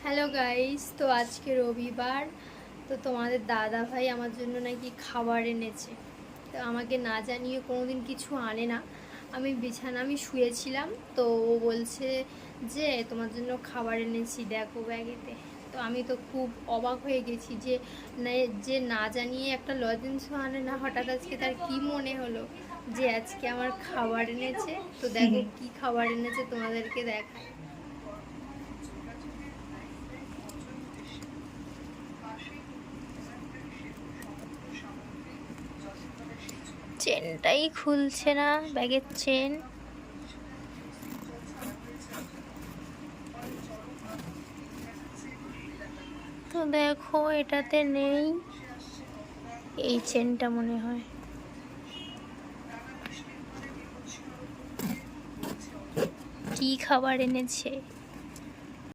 Hello guys, তো আজকে রবিবার। তো তোমাদের দাদা ভাই আমার জন্য নাকি খাবার এনেছে। তো আমাকে না জানিয়ে কোনোদিন কিছু আনে না। আমি শুয়েছিলাম, তো ও বলছে যে তোমার জন্য খাবার এনেছি, দেখো ব্যাগেতে। তো আমি তো খুব অবাক হয়ে গেছি যে না জানিয়ে একটা লজেন্সও আনে না, হঠাৎ আজকে তার কি মনে হলো যে আজকে আমার খাবার এনেছে। তো দেখো কি খাবার এনেছে, তোমাদেরকে দেখায়। চেনটাই খুলছে না, ব্যাগের চেন। তো দেখো এটাতে নেই, এই চেনটা মনে হয়। কি খাবার এনেছে?